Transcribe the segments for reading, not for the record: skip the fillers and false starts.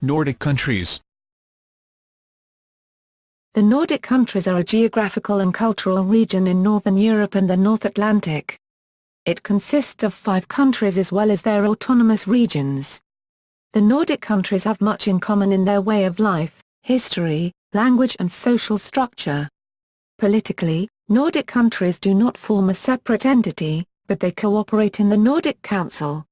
Nordic countries. The Nordic countries are a geographical and cultural region in Northern Europe and the North Atlantic. It consists of 5 countries as well as their autonomous regions. The Nordic countries have much in common in their way of life, history, language and social structure. Politically, Nordic countries do not form a separate entity, but they cooperate in the Nordic Council.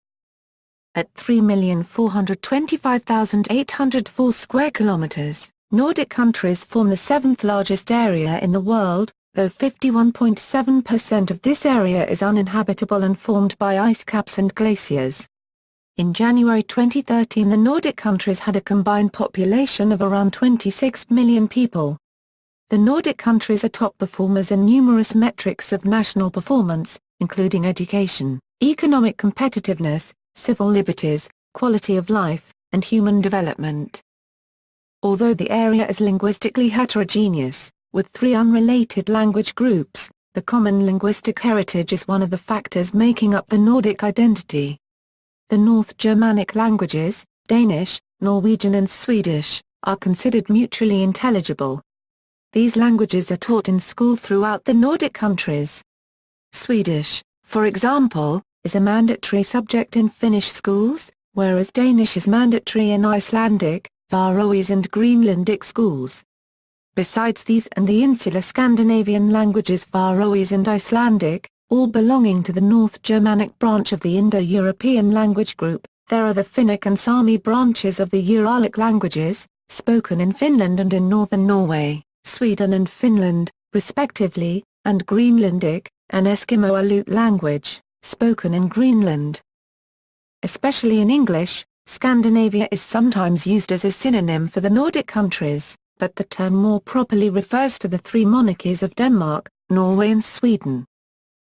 At 3,425,804 square kilometers, Nordic countries form the 7th largest area in the world, though 51.7% of this area is uninhabitable and formed by ice caps and glaciers. In January 2013, the Nordic countries had a combined population of around 26 million people. The Nordic countries are top performers in numerous metrics of national performance, including education, economic competitiveness, civil liberties, quality of life, and human development. Although the area is linguistically heterogeneous, with 3 unrelated language groups, the common linguistic heritage is one of the factors making up the Nordic identity. The North Germanic languages, Danish, Norwegian and Swedish, are considered mutually intelligible. These languages are taught in school throughout the Nordic countries. Swedish, for example, is a mandatory subject in Finnish schools, whereas Danish is mandatory in Icelandic, Faroese and Greenlandic schools. Besides these and the insular Scandinavian languages Faroese and Icelandic, all belonging to the North Germanic branch of the Indo-European language group, there are the Finnic and Sami branches of the Uralic languages, spoken in Finland and in northern Norway, Sweden and Finland, respectively, and Greenlandic, an Eskimo-Aleut language, spoken in Greenland. Especially in English, Scandinavia is sometimes used as a synonym for the Nordic countries, but the term more properly refers to the 3 monarchies of Denmark, Norway and Sweden.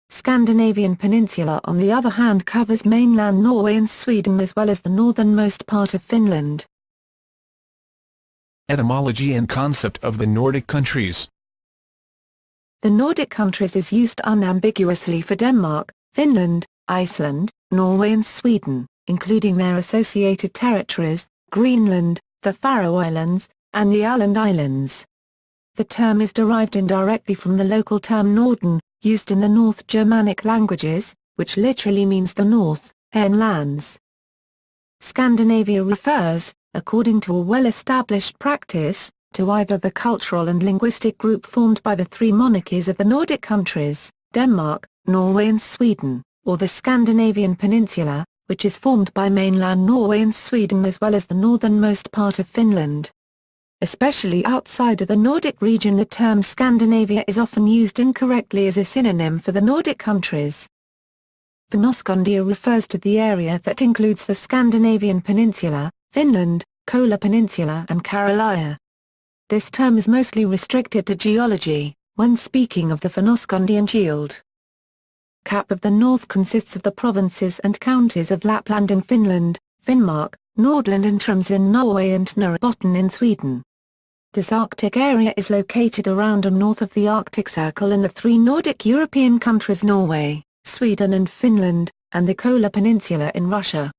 Scandinavian Peninsula on the other hand covers mainland Norway and Sweden as well as the northernmost part of Finland. Etymology and concept of the Nordic countries. The Nordic countries is used unambiguously for Denmark, Finland, Iceland, Norway and Sweden, including their associated territories, Greenland, the Faroe Islands, and the Åland Islands. The term is derived indirectly from the local term Norden, used in the North Germanic languages, which literally means the north, lands. Scandinavia refers, according to a well-established practice, to either the cultural and linguistic group formed by the 3 monarchies of the Nordic countries, Denmark, Norway and Sweden, or the Scandinavian Peninsula, which is formed by mainland Norway and Sweden as well as the northernmost part of Finland. Especially outside of the Nordic region, the term Scandinavia is often used incorrectly as a synonym for the Nordic countries. Fennoscandia refers to the area that includes the Scandinavian Peninsula, Finland, Kola Peninsula and Karelia. This term is mostly restricted to geology, when speaking of the Fennoscandian Shield. Cap of the North consists of the provinces and counties of Lapland in Finland, Finnmark, Nordland and Troms in Norway and Norrbotten in Sweden. This Arctic area is located around and north of the Arctic Circle in the 3 Nordic European countries Norway, Sweden and Finland, and the Kola Peninsula in Russia.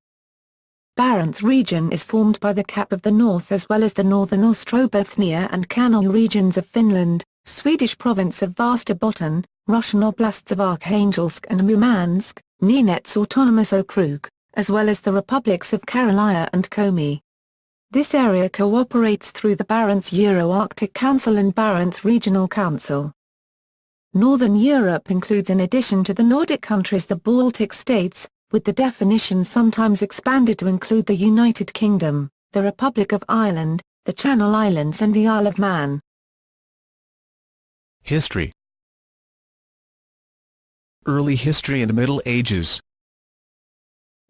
Barents region is formed by the Cap of the North as well as the northern Ostrobothnia and Canal regions of Finland, Swedish province of Västerbotten, Russian oblasts of Arkhangelsk and Murmansk, Nenets Autonomous Okrug, as well as the republics of Karelia and Komi. This area cooperates through the Barents Euro-Arctic Council and Barents Regional Council. Northern Europe includes, in addition to the Nordic countries, the Baltic states, with the definition sometimes expanded to include the United Kingdom, the Republic of Ireland, the Channel Islands and the Isle of Man. History. Early history and Middle Ages.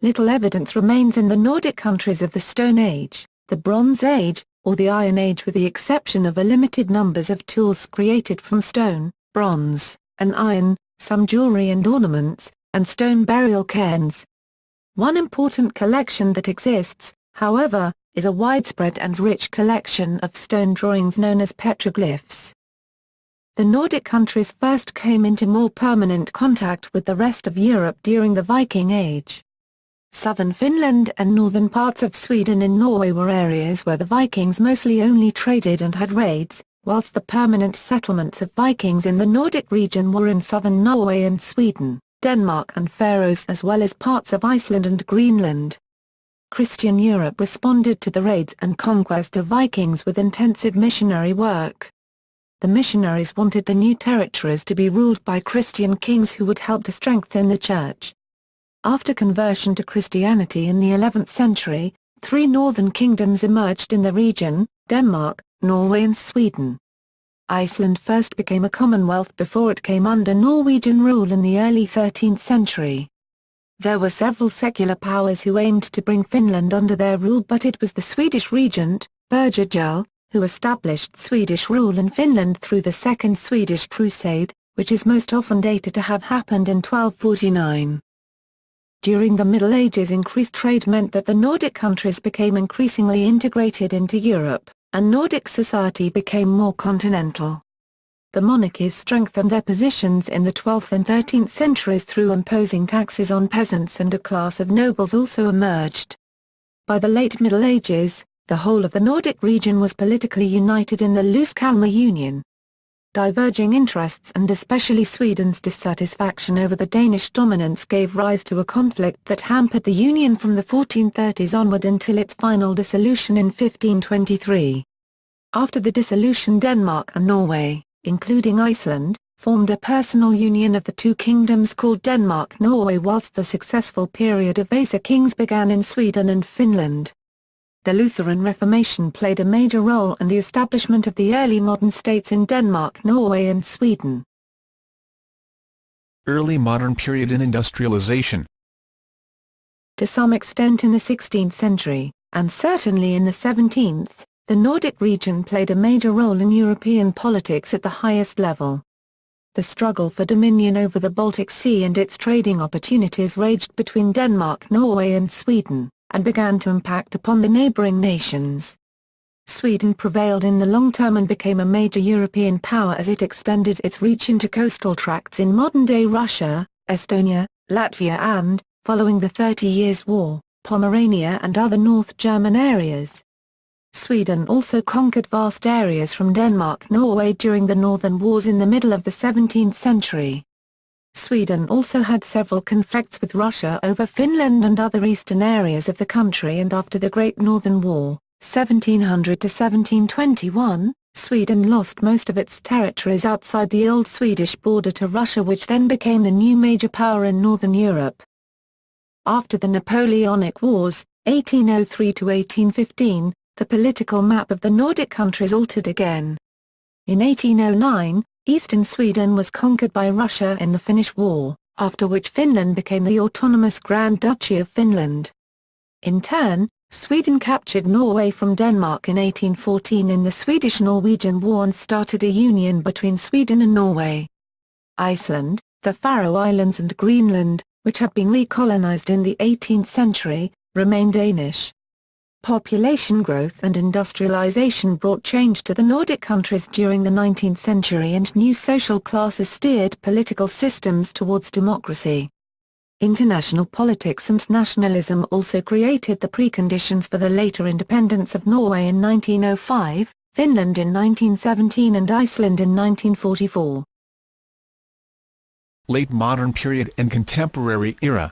Little evidence remains in the Nordic countries of the Stone Age, the Bronze Age, or the Iron Age, with the exception of a limited numbers of tools created from stone, bronze, and iron, some jewelry and ornaments, and stone burial cairns. One important collection that exists, however, is a widespread and rich collection of stone drawings known as petroglyphs. The Nordic countries first came into more permanent contact with the rest of Europe during the Viking Age. Southern Finland and northern parts of Sweden and Norway were areas where the Vikings mostly only traded and had raids, whilst the permanent settlements of Vikings in the Nordic region were in southern Norway and Sweden, Denmark and Faroes as well as parts of Iceland and Greenland. Christian Europe responded to the raids and conquest of Vikings with intensive missionary work. The missionaries wanted the new territories to be ruled by Christian kings who would help to strengthen the church. After conversion to Christianity in the 11th century, 3 northern kingdoms emerged in the region: Denmark, Norway and Sweden. Iceland first became a commonwealth before it came under Norwegian rule in the early 13th century. There were several secular powers who aimed to bring Finland under their rule, but it was the Swedish regent, Birger Jarl, who established Swedish rule in Finland through the Second Swedish Crusade, which is most often dated to have happened in 1249. During the Middle Ages, increased trade meant that the Nordic countries became increasingly integrated into Europe, and Nordic society became more continental. The monarchies strengthened their positions in the 12th and 13th centuries through imposing taxes on peasants, and a class of nobles also emerged. By the late Middle Ages, the whole of the Nordic region was politically united in the loose Kalmar Union. Diverging interests and especially Sweden's dissatisfaction over the Danish dominance gave rise to a conflict that hampered the union from the 1430s onward until its final dissolution in 1523. After the dissolution, Denmark and Norway, including Iceland, formed a personal union of the two kingdoms called Denmark-Norway, whilst the successful period of Vasa kings began in Sweden and Finland. The Lutheran Reformation played a major role in the establishment of the early modern states in Denmark, Norway and Sweden. Early modern period in industrialization. To some extent in the 16th century, and certainly in the 17th, the Nordic region played a major role in European politics at the highest level. The struggle for dominion over the Baltic Sea and its trading opportunities raged between Denmark, Norway and Sweden, and began to impact upon the neighboring nations. Sweden prevailed in the long term and became a major European power as it extended its reach into coastal tracts in modern-day Russia, Estonia, Latvia and, following the 30 Years' War, Pomerania and other North German areas. Sweden also conquered vast areas from Denmark-Norway during the Northern Wars in the middle of the 17th century. Sweden also had several conflicts with Russia over Finland and other eastern areas of the country, and after the Great Northern War, 1700 to 1721, Sweden lost most of its territories outside the old Swedish border to Russia, which then became the new major power in Northern Europe. After the Napoleonic Wars, 1803 to 1815, the political map of the Nordic countries altered again. In 1809, eastern Sweden was conquered by Russia in the Finnish War, after which Finland became the autonomous Grand Duchy of Finland. In turn, Sweden captured Norway from Denmark in 1814 in the Swedish-Norwegian War and started a union between Sweden and Norway. Iceland, the Faroe Islands and Greenland, which had been recolonized in the 18th century, remained Danish. Population growth and industrialization brought change to the Nordic countries during the 19th century, and new social classes steered political systems towards democracy. International politics and nationalism also created the preconditions for the later independence of Norway in 1905, Finland in 1917 and Iceland in 1944. Late modern period and contemporary era.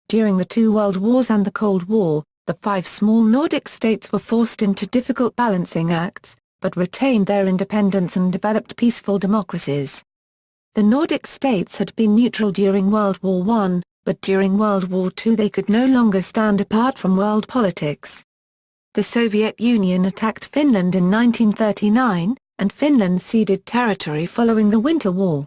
During the two World Wars and the Cold War, the 5 small Nordic states were forced into difficult balancing acts, but retained their independence and developed peaceful democracies. The Nordic states had been neutral during World War I, but during World War II they could no longer stand apart from world politics. The Soviet Union attacked Finland in 1939, and Finland ceded territory following the Winter War.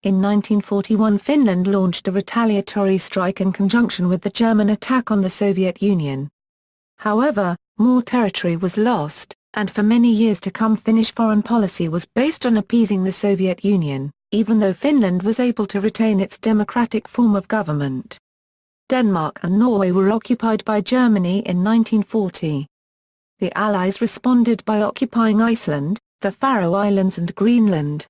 In 1941, Finland launched a retaliatory strike in conjunction with the German attack on the Soviet Union. However, more territory was lost, and for many years to come Finnish foreign policy was based on appeasing the Soviet Union, even though Finland was able to retain its democratic form of government. Denmark and Norway were occupied by Germany in 1940. The Allies responded by occupying Iceland, the Faroe Islands and Greenland.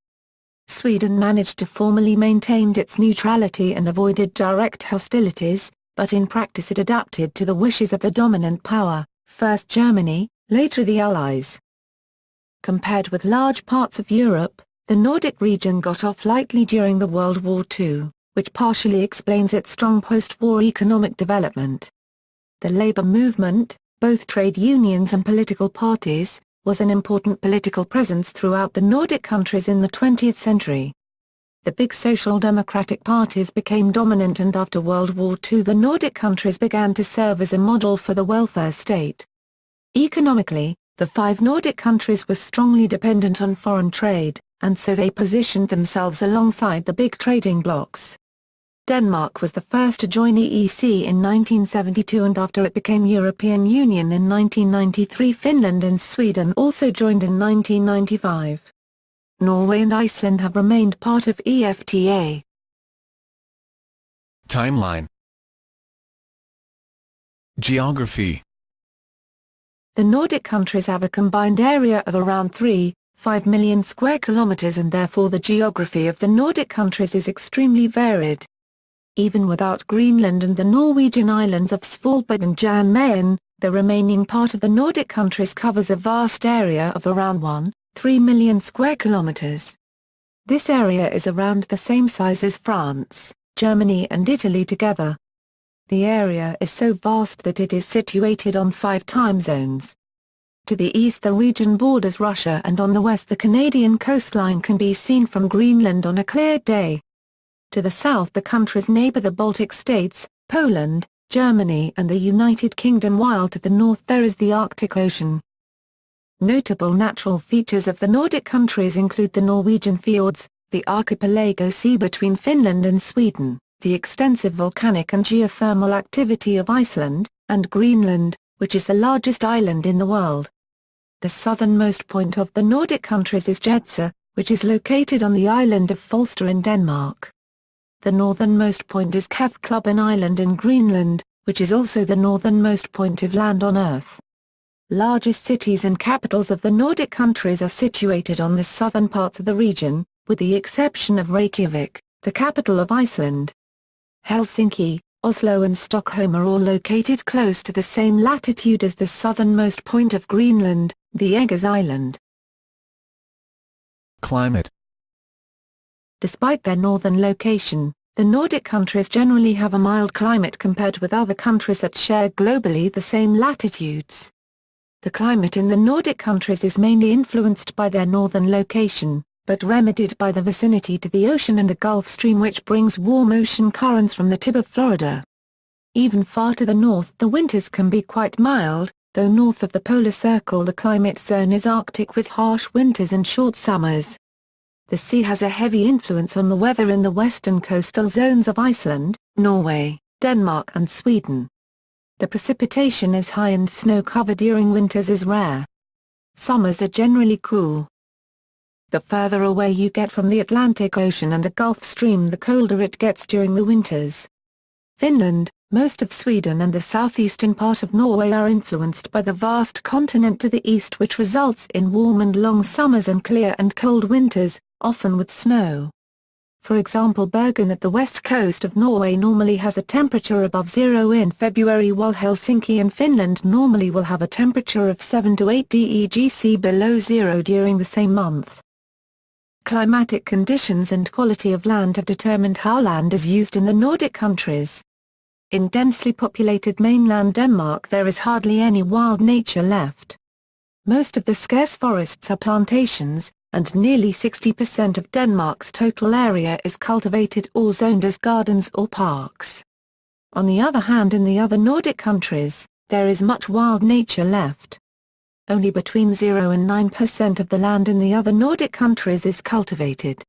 Sweden managed to formally maintain its neutrality and avoided direct hostilities, but in practice it adapted to the wishes of the dominant power, first Germany, later the Allies. Compared with large parts of Europe, the Nordic region got off lightly during the World War II, which partially explains its strong post-war economic development. The labor movement, both trade unions and political parties, was an important political presence throughout the Nordic countries in the 20th century. The big social democratic parties became dominant, and after World War II the Nordic countries began to serve as a model for the welfare state. Economically, the 5 Nordic countries were strongly dependent on foreign trade, and so they positioned themselves alongside the big trading blocs. Denmark was the first to join EEC in 1972, and after it became European Union in 1993, Finland and Sweden also joined in 1995. Norway and Iceland have remained part of EFTA. Timeline. Geography. The Nordic countries have a combined area of around 3.5 million square kilometers, and therefore the geography of the Nordic countries is extremely varied. Even without Greenland and the Norwegian islands of Svalbard and Jan Mayen, the remaining part of the Nordic countries covers a vast area of around 1.3 million square kilometers. This area is around the same size as France, Germany and Italy together. The area is so vast that it is situated on 5 time zones. To the east the region borders Russia, and on the west the Canadian coastline can be seen from Greenland on a clear day. To the south the countries neighbor the Baltic states, Poland, Germany and the United Kingdom, while to the north there is the Arctic Ocean. Notable natural features of the Nordic countries include the Norwegian fjords, the archipelago sea between Finland and Sweden, the extensive volcanic and geothermal activity of Iceland, and Greenland, which is the largest island in the world. The southernmost point of the Nordic countries is Jedse, which is located on the island of Falster in Denmark. The northernmost point is Kefklubben Island in Greenland, which is also the northernmost point of land on Earth. Largest cities and capitals of the Nordic countries are situated on the southern parts of the region, with the exception of Reykjavik, the capital of Iceland. Helsinki, Oslo and Stockholm are all located close to the same latitude as the southernmost point of Greenland, the Eggers Island. Climate. Despite their northern location, the Nordic countries generally have a mild climate compared with other countries that share globally the same latitudes. The climate in the Nordic countries is mainly influenced by their northern location, but remedied by the vicinity to the ocean and the Gulf Stream, which brings warm ocean currents from the tip of Florida. Even far to the north the winters can be quite mild, though north of the polar circle the climate zone is Arctic with harsh winters and short summers. The sea has a heavy influence on the weather in the western coastal zones of Iceland, Norway, Denmark and Sweden. The precipitation is high and snow cover during winters is rare. Summers are generally cool. The further away you get from the Atlantic Ocean and the Gulf Stream the colder it gets during the winters. Finland, most of Sweden and the southeastern part of Norway are influenced by the vast continent to the east, which results in warm and long summers and clear and cold winters, often with snow. For example, Bergen at the west coast of Norway normally has a temperature above 0 in February, while Helsinki in Finland normally will have a temperature of 7 to 8 degc below 0 during the same month. Climatic conditions and quality of land have determined how land is used in the Nordic countries. In densely populated mainland Denmark there is hardly any wild nature left. Most of the scarce forests are plantations, and nearly 60% of Denmark's total area is cultivated or zoned as gardens or parks. On the other hand, in the other Nordic countries, there is much wild nature left. Only between 0 and 9% of the land in the other Nordic countries is cultivated.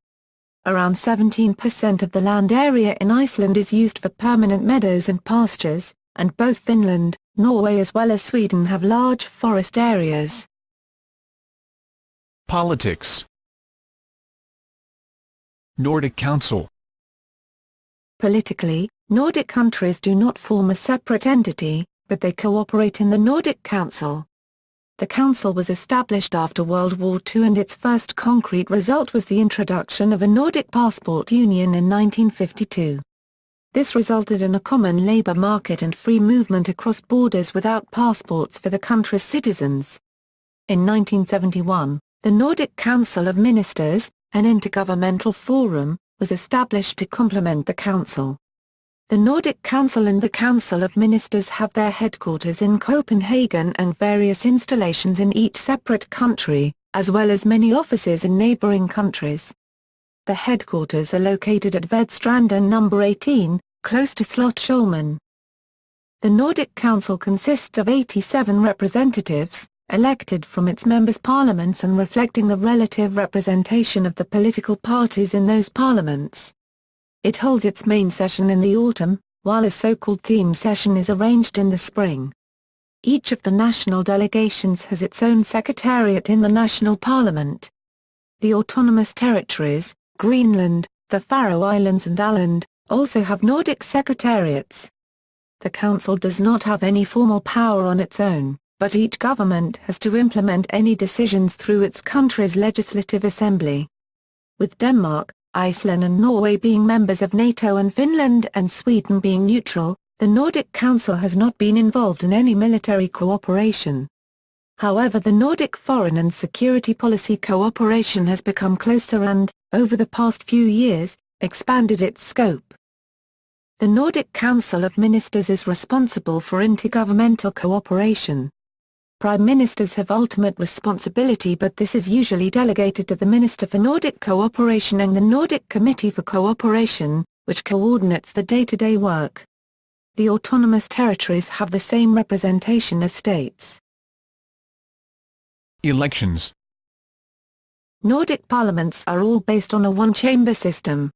Around 17% of the land area in Iceland is used for permanent meadows and pastures, and both Finland, Norway as well as Sweden have large forest areas. Politics. Nordic Council. Politically, Nordic countries do not form a separate entity, but they cooperate in the Nordic Council. The Council was established after World War II, and its first concrete result was the introduction of a Nordic passport union in 1952. This resulted in a common labor market and free movement across borders without passports for the country's citizens. In 1971, the Nordic Council of Ministers, an intergovernmental forum, was established to complement the Council. The Nordic Council and the Council of Ministers have their headquarters in Copenhagen and various installations in each separate country, as well as many offices in neighboring countries. The headquarters are located at Vedstranden number 18, close to Slottskjolmen. The Nordic Council consists of 87 representatives, elected from its members' parliaments and reflecting the relative representation of the political parties in those parliaments. It holds its main session in the autumn, while a so-called theme session is arranged in the spring. Each of the national delegations has its own secretariat in the national parliament. The autonomous territories, Greenland, the Faroe Islands and Åland, also have Nordic secretariats. The Council does not have any formal power on its own, but each government has to implement any decisions through its country's legislative assembly. With Denmark, Iceland and Norway being members of NATO and Finland and Sweden being neutral, the Nordic Council has not been involved in any military cooperation. However, the Nordic foreign and security policy cooperation has become closer and, over the past few years, expanded its scope. The Nordic Council of Ministers is responsible for intergovernmental cooperation. Prime Ministers have ultimate responsibility, but this is usually delegated to the Minister for Nordic Cooperation and the Nordic Committee for Cooperation, which coordinates the day-to-day work. The autonomous territories have the same representation as states. Elections. Nordic parliaments are all based on a one-chamber system.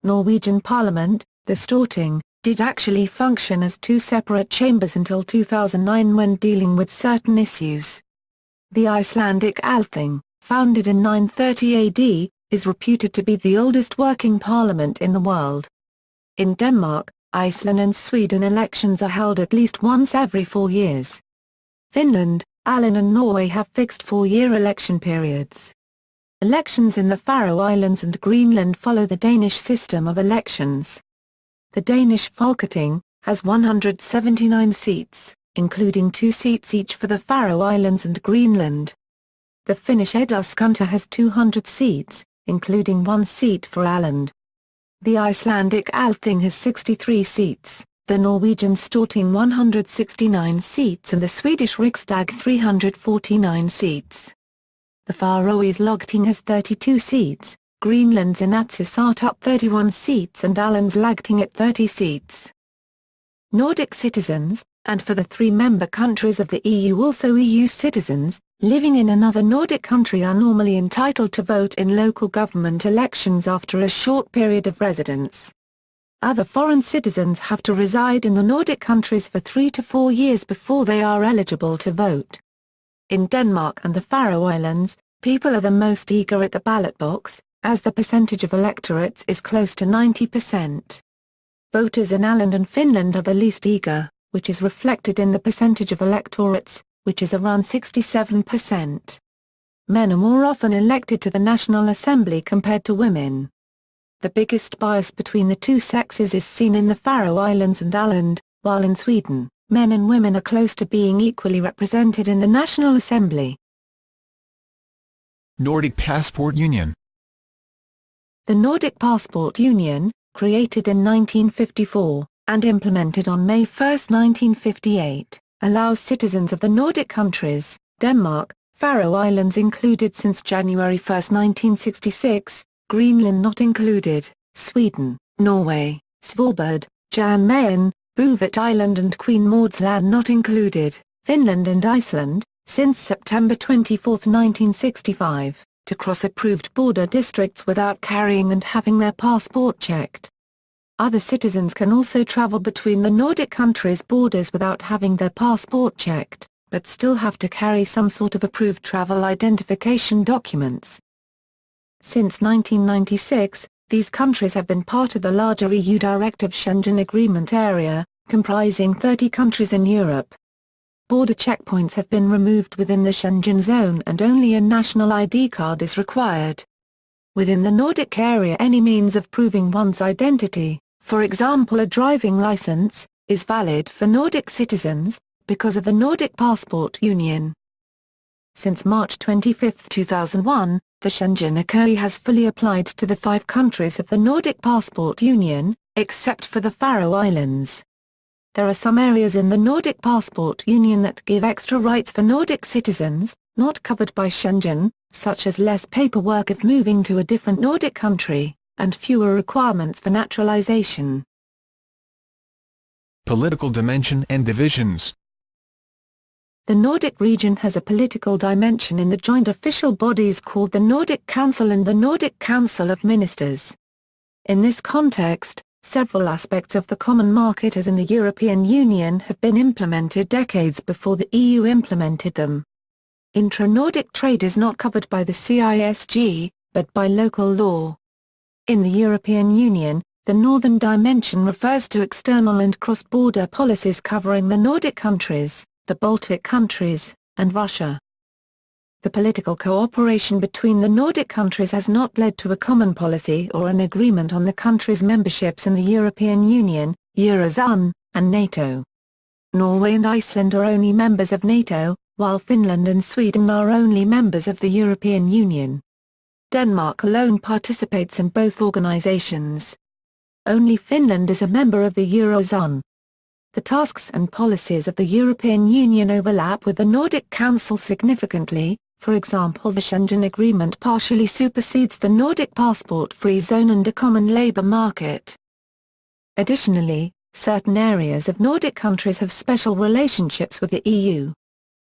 Norwegian Parliament, the Storting, did actually function as two separate chambers until 2009 when dealing with certain issues. The Icelandic Althing, founded in 930 AD, is reputed to be the oldest working parliament in the world. In Denmark, Iceland and Sweden elections are held at least once every 4 years. Finland, Åland and Norway have fixed 4-year election periods. Elections in the Faroe Islands and Greenland follow the Danish system of elections. The Danish Folketing has 179 seats, including 2 seats each for the Faroe Islands and Greenland. The Finnish Eduskunta has 200 seats, including 1 seat for Åland. The Icelandic Althing has 63 seats, the Norwegian Storting 169 seats and the Swedish Riksdag 349 seats. The Faroese Lagting has 32 seats, Greenland's Inatsisartut 31 seats and Åland's Lagting at 30 seats. Nordic citizens, and for the 3 member countries of the EU also EU citizens, living in another Nordic country are normally entitled to vote in local government elections after a short period of residence. Other foreign citizens have to reside in the Nordic countries for 3 to 4 years before they are eligible to vote. In Denmark and the Faroe Islands, people are the most eager at the ballot box, as the percentage of electorates is close to 90%. Voters in Åland and Finland are the least eager, which is reflected in the percentage of electorates, which is around 67%. Men are more often elected to the National Assembly compared to women. The biggest bias between the two sexes is seen in the Faroe Islands and Åland, while in Sweden, men and women are close to being equally represented in the National Assembly. Nordic Passport Union. The Nordic Passport Union, created in 1954, and implemented on May 1, 1958, allows citizens of the Nordic countries, Denmark, Faroe Islands included since January 1, 1966, Greenland not included, Sweden, Norway, Svalbard, Jan Mayen, Bouvet Island and Queen Maud's Land not included, Finland and Iceland, since September 24, 1965, to cross approved border districts without carrying and having their passport checked. Other citizens can also travel between the Nordic countries' borders without having their passport checked, but still have to carry some sort of approved travel identification documents. Since 1996, these countries have been part of the larger EU Directive Schengen Agreement area, comprising 30 countries in Europe. Border checkpoints have been removed within the Schengen zone and only a national ID card is required. Within the Nordic area, any means of proving one's identity, For example, a driving license is valid for Nordic citizens because of the Nordic Passport Union. Since March 25, 2001, the Schengen Acquis has fully applied to the 5 countries of the Nordic Passport Union, except for the Faroe Islands. There are some areas in the Nordic Passport Union that give extra rights for Nordic citizens, not covered by Schengen, such as less paperwork if moving to a different Nordic country, and fewer requirements for naturalization. Political dimension and divisions. The Nordic region has a political dimension in the joint official bodies called the Nordic Council and the Nordic Council of Ministers. In this context, several aspects of the common market as in the European Union have been implemented decades before the EU implemented them. Intra-Nordic trade is not covered by the CISG, but by local law. In the European Union, the Northern Dimension refers to external and cross-border policies covering the Nordic countries, the Baltic countries, and Russia. The political cooperation between the Nordic countries has not led to a common policy or an agreement on the countries' memberships in the European Union, Eurozone, and NATO. Norway and Iceland are only members of NATO, while Finland and Sweden are only members of the European Union. Denmark alone participates in both organizations. Only Finland is a member of the Eurozone. The tasks and policies of the European Union overlap with the Nordic Council significantly. For example, the Schengen Agreement partially supersedes the Nordic passport-free zone and a common labour market. Additionally, certain areas of Nordic countries have special relationships with the EU.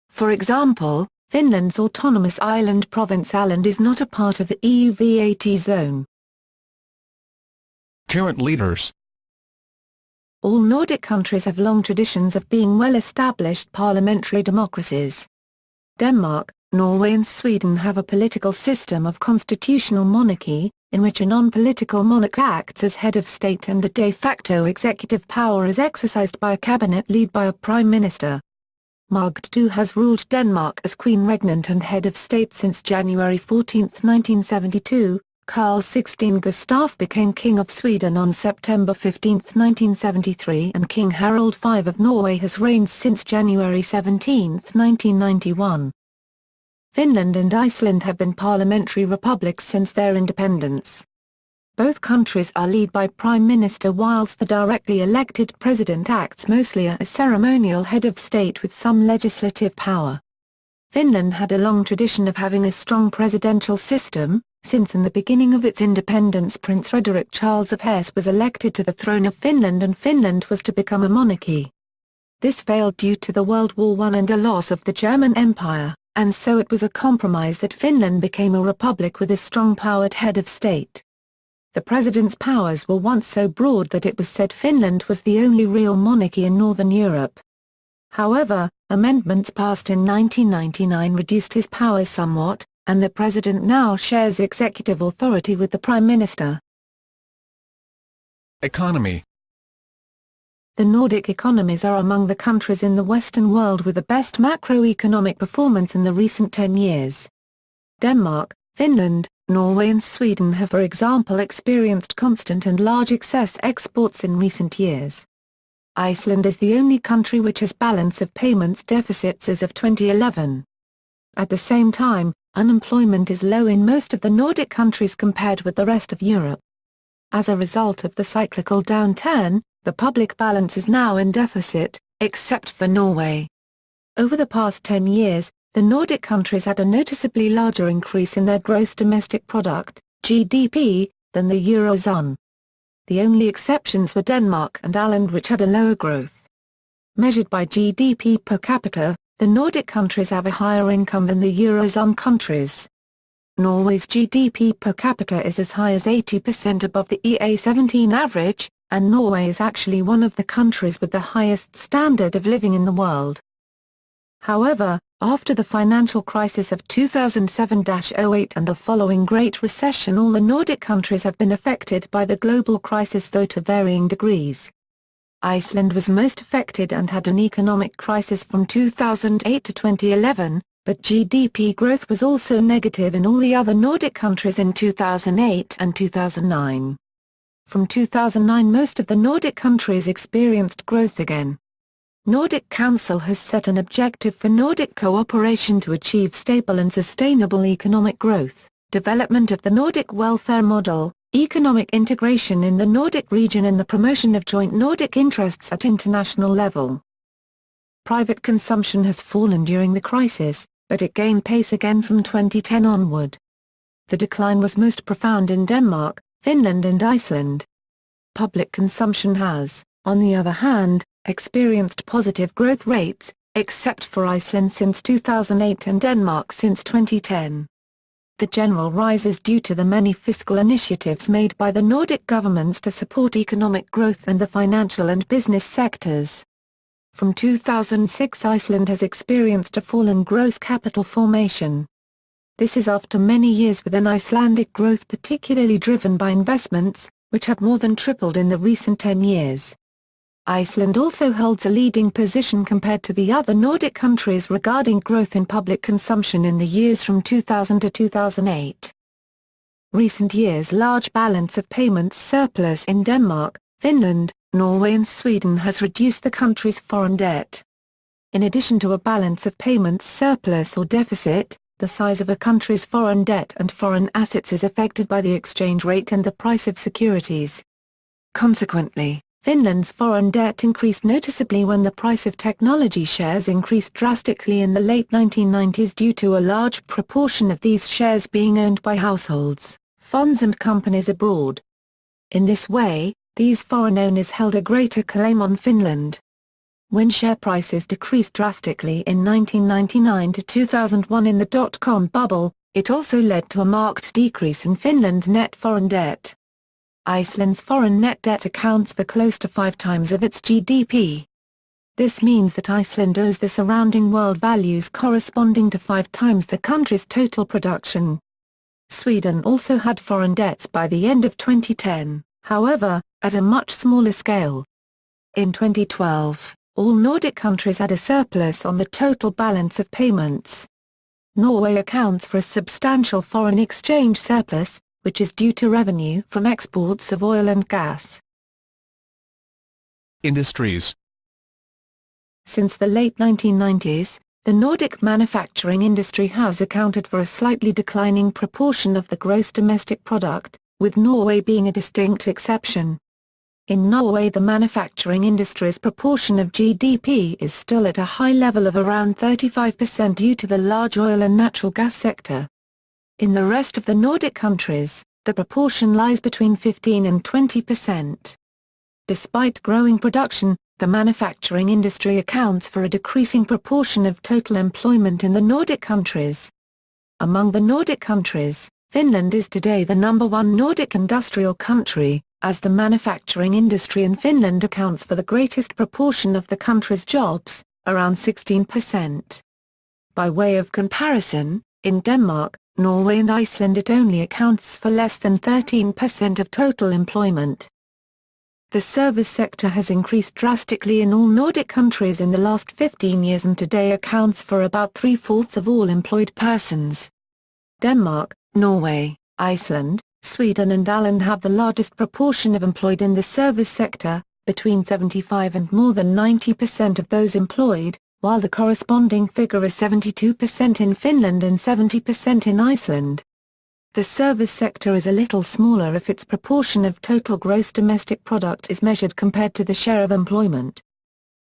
For example, Finland's autonomous island province Åland is not a part of the EU VAT zone. Current leaders. All Nordic countries have long traditions of being well-established parliamentary democracies. Denmark, Norway and Sweden have a political system of constitutional monarchy, in which a non-political monarch acts as head of state and the de facto executive power is exercised by a cabinet led by a prime minister. Margrethe II has ruled Denmark as Queen Regnant and head of state since January 14, 1972. Carl XVI Gustaf became King of Sweden on September 15, 1973, and King Harald V of Norway has reigned since January 17, 1991. Finland and Iceland have been parliamentary republics since their independence. Both countries are led by Prime Minister whilst the directly elected President acts mostly as ceremonial head of state with some legislative power. Finland had a long tradition of having a strong presidential system, since in the beginning of its independence Prince Frederick Charles of Hesse was elected to the throne of Finland and Finland was to become a monarchy. This failed due to the World War I and the loss of the German Empire, and so it was a compromise that Finland became a republic with a strong-powered head of state. The president's powers were once so broad that it was said Finland was the only real monarchy in Northern Europe. However, amendments passed in 1999 reduced his powers somewhat, and the president now shares executive authority with the prime minister. Economy. The Nordic economies are among the countries in the Western world with the best macroeconomic performance in the recent 10 years. Denmark, Finland, Norway and Sweden have for example experienced constant and large excess exports in recent years. Iceland is the only country which has balance of payments deficits as of 2011. At the same time, unemployment is low in most of the Nordic countries compared with the rest of Europe. As a result of the cyclical downturn, the public balance is now in deficit, except for Norway. Over the past 10 years, the Nordic countries had a noticeably larger increase in their gross domestic product, GDP, than the Eurozone. The only exceptions were Denmark and Åland which had a lower growth. Measured by GDP per capita, the Nordic countries have a higher income than the Eurozone countries. Norway's GDP per capita is as high as 80% above the EA17 average, and Norway is actually one of the countries with the highest standard of living in the world. However, after the financial crisis of 2007-08 and the following Great Recession, all the Nordic countries have been affected by the global crisis, though to varying degrees. Iceland was most affected and had an economic crisis from 2008 to 2011, but GDP growth was also negative in all the other Nordic countries in 2008 and 2009. From 2009 most of the Nordic countries experienced growth again. Nordic Council has set an objective for Nordic cooperation to achieve stable and sustainable economic growth, development of the Nordic welfare model, economic integration in the Nordic region and the promotion of joint Nordic interests at international level. Private consumption has fallen during the crisis, but it gained pace again from 2010 onward. The decline was most profound in Denmark, Finland and Iceland. Public consumption has, on the other hand, experienced positive growth rates, except for Iceland since 2008 and Denmark since 2010. The general rise is due to the many fiscal initiatives made by the Nordic governments to support economic growth and the financial and business sectors. From 2006 Iceland has experienced a fall in gross capital formation. This is after many years with an Icelandic growth particularly driven by investments, which have more than tripled in the recent 10 years. Iceland also holds a leading position compared to the other Nordic countries regarding growth in public consumption in the years from 2000 to 2008. Recent years' large balance of payments surplus in Denmark, Finland, Norway and Sweden has reduced the country's foreign debt. In addition to a balance of payments surplus or deficit, the size of a country's foreign debt and foreign assets is affected by the exchange rate and the price of securities. Consequently, Finland's foreign debt increased noticeably when the price of technology shares increased drastically in the late 1990s due to a large proportion of these shares being owned by households, funds and companies abroad. In this way, these foreign owners held a greater claim on Finland. When share prices decreased drastically in 1999 to 2001 in the dot-com bubble, it also led to a marked decrease in Finland's net foreign debt. Iceland's foreign net debt accounts for close to 5 times of its GDP. This means that Iceland owes the surrounding world values corresponding to 5 times the country's total production. Sweden also had foreign debts by the end of 2010, however, at a much smaller scale. In 2012, all Nordic countries had a surplus on the total balance of payments. Norway accounts for a substantial foreign exchange surplus, which is due to revenue from exports of oil and gas. Industries. Since the late 1990s, the Nordic manufacturing industry has accounted for a slightly declining proportion of the gross domestic product, with Norway being a distinct exception. In Norway the manufacturing industry's proportion of GDP is still at a high level of around 35% due to the large oil and natural gas sector. In the rest of the Nordic countries, the proportion lies between 15 and 20%. Despite growing production, the manufacturing industry accounts for a decreasing proportion of total employment in the Nordic countries. Among the Nordic countries, Finland is today the #1 Nordic industrial country, as the manufacturing industry in Finland accounts for the greatest proportion of the country's jobs, around 16%. By way of comparison, in Denmark, Norway and Iceland it only accounts for less than 13% of total employment. The service sector has increased drastically in all Nordic countries in the last 15 years and today accounts for about 3/4 of all employed persons. Denmark, Norway, Iceland, Sweden and Ireland have the largest proportion of employed in the service sector, between 75 and more than 90% of those employed, while the corresponding figure is 72% in Finland and 70% in Iceland. The service sector is a little smaller if its proportion of total gross domestic product is measured compared to the share of employment.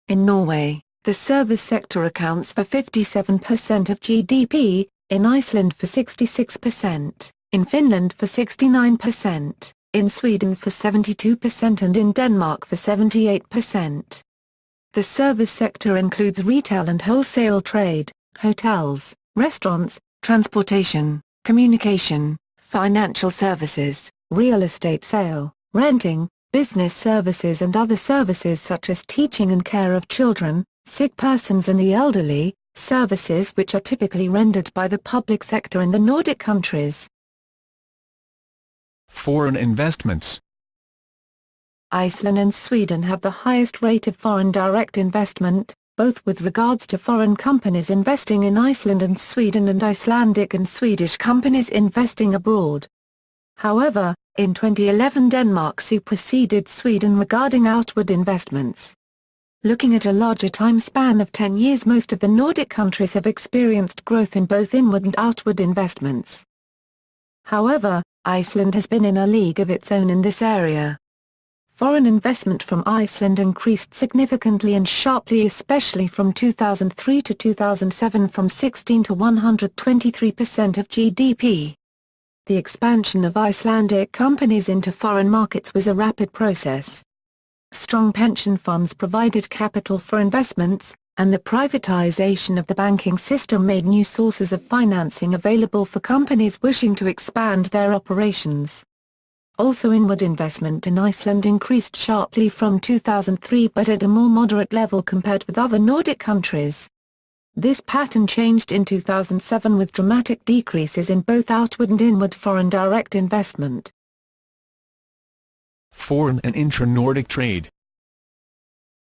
In Norway, the service sector accounts for 57% of GDP, in Iceland for 66%. In Finland for 69%, in Sweden for 72% and in Denmark for 78%. The service sector includes retail and wholesale trade, hotels, restaurants, transportation, communication, financial services, real estate sale, renting, business services and other services such as teaching and care of children, sick persons and the elderly, services which are typically rendered by the public sector in the Nordic countries. Foreign investments. Iceland and Sweden have the highest rate of foreign direct investment, both with regards to foreign companies investing in Iceland and Sweden and Icelandic and Swedish companies investing abroad. However, In 2011 Denmark superseded Sweden regarding outward investments. Looking at a larger time span of 10 years, most of the Nordic countries have experienced growth in both inward and outward investments. However, Iceland has been in a league of its own in this area. Foreign investment from Iceland increased significantly and sharply, especially from 2003 to 2007, from 16 to 123% of GDP. The expansion of Icelandic companies into foreign markets was a rapid process. Strong pension funds provided capital for investments, and the privatization of the banking system made new sources of financing available for companies wishing to expand their operations. Also, inward investment in Iceland increased sharply from 2003, but at a more moderate level compared with other Nordic countries. This pattern changed in 2007 with dramatic decreases in both outward and inward foreign direct investment. Foreign and intra-Nordic trade.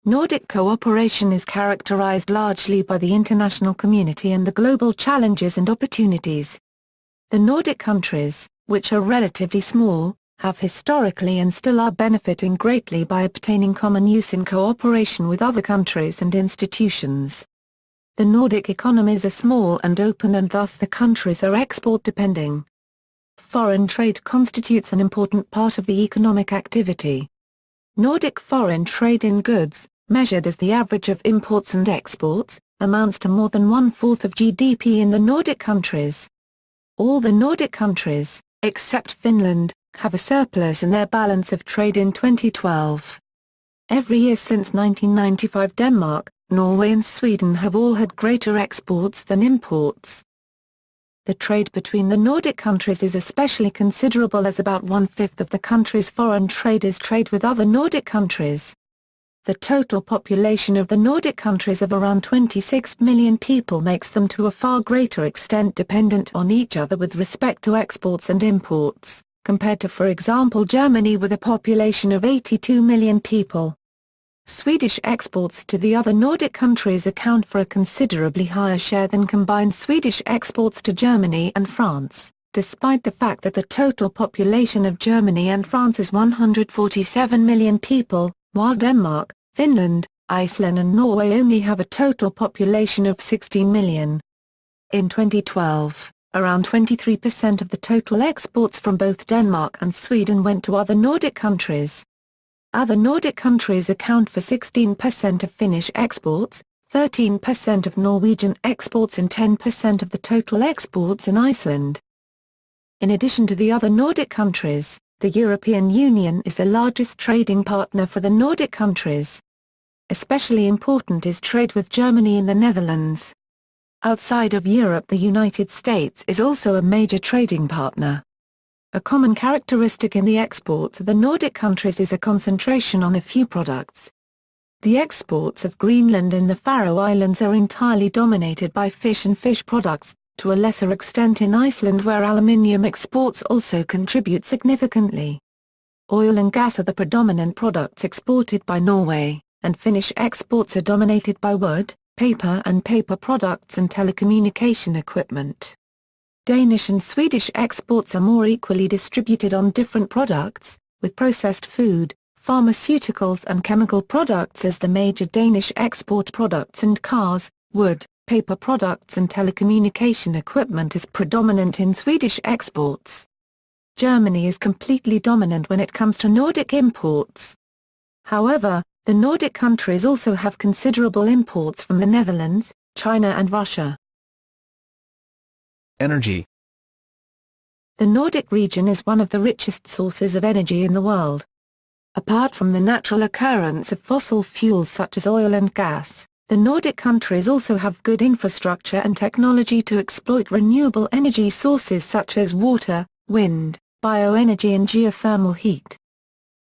Nordic cooperation is characterized largely by the international community and the global challenges and opportunities. The Nordic countries, which are relatively small, have historically and still are benefiting greatly by obtaining common use in cooperation with other countries and institutions. The Nordic economies are small and open, and thus the countries are export-depending. Foreign trade constitutes an important part of the economic activity. Nordic foreign trade in goods, measured as the average of imports and exports, amounts to more than 1/4 of GDP in the Nordic countries. All the Nordic countries, except Finland, have a surplus in their balance of trade in 2012. Every year since 1995, Denmark, Norway and Sweden have all had greater exports than imports. The trade between the Nordic countries is especially considerable, as about 1/5 of the country's foreign trade is trade with other Nordic countries. The total population of the Nordic countries of around 26 million people makes them to a far greater extent dependent on each other with respect to exports and imports, compared to, for example, Germany with a population of 82 million people. Swedish exports to the other Nordic countries account for a considerably higher share than combined Swedish exports to Germany and France, despite the fact that the total population of Germany and France is 147 million people, while Denmark, Finland, Iceland and Norway only have a total population of 16 million. In 2012, around 23% of the total exports from both Denmark and Sweden went to other Nordic countries. Other Nordic countries account for 16% of Finnish exports, 13% of Norwegian exports and 10% of the total exports in Iceland. In addition to the other Nordic countries, the European Union is the largest trading partner for the Nordic countries. Especially important is trade with Germany and the Netherlands. Outside of Europe, the United States is also a major trading partner. A common characteristic in the exports of the Nordic countries is a concentration on a few products. The exports of Greenland and the Faroe Islands are entirely dominated by fish and fish products, to a lesser extent in Iceland, where aluminium exports also contribute significantly. Oil and gas are the predominant products exported by Norway, and Finnish exports are dominated by wood, paper and paper products and telecommunication equipment. Danish and Swedish exports are more equally distributed on different products, with processed food, pharmaceuticals and chemical products as the major Danish export products, and cars, wood, paper products and telecommunication equipment is predominant in Swedish exports. Germany is completely dominant when it comes to Nordic imports. However, the Nordic countries also have considerable imports from the Netherlands, China and Russia. Energy. The Nordic region is one of the richest sources of energy in the world. Apart from the natural occurrence of fossil fuels such as oil and gas, the Nordic countries also have good infrastructure and technology to exploit renewable energy sources such as water, wind, bioenergy and geothermal heat.